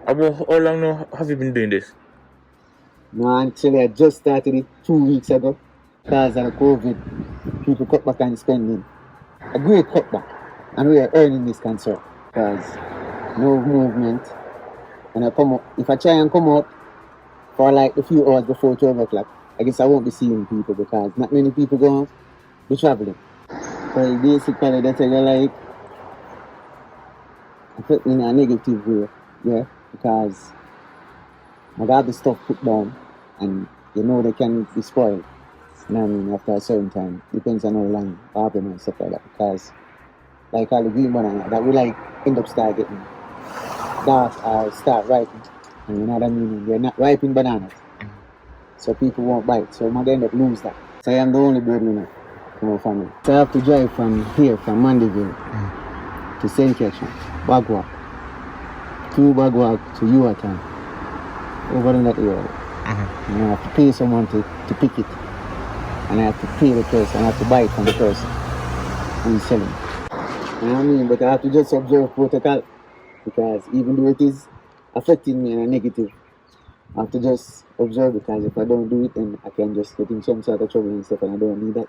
About how long now have you been doing this? No, actually, I just started it 2 weeks ago because of the COVID. People cut back on spending. A great cutback. And we are earning this concern because no movement. And I come up, if I try and come out for like a few hours before 12 o'clock, I guess I won't be seeing people because not many people going to be traveling. So basically, they tell you like, affect me in a negative way, yeah, because I got the stuff put down and you know they can be spoiled. You know what I mean? After a certain time, depends on how long problem and stuff like that. Because like all the green banana that we like end up start getting dark or start ripening. And you know what I mean? They're not ripening bananas. So people won't bite. So I might end up lose that. So I am the only breadwinner in my family. So I have to drive from here, from Mandeville to St. Catherine, Bagwalk, through Bagwalk to Yuatan, over in that area. And I have to pay someone to pick it. And I have to pay the person, I have to buy it from the person who's selling it. You know what I mean? But I have to just observe protocol because even though it is affecting me in a negative, I have to just observe because if I don't do it, then I can just get in some sort of trouble and stuff, and I don't need that.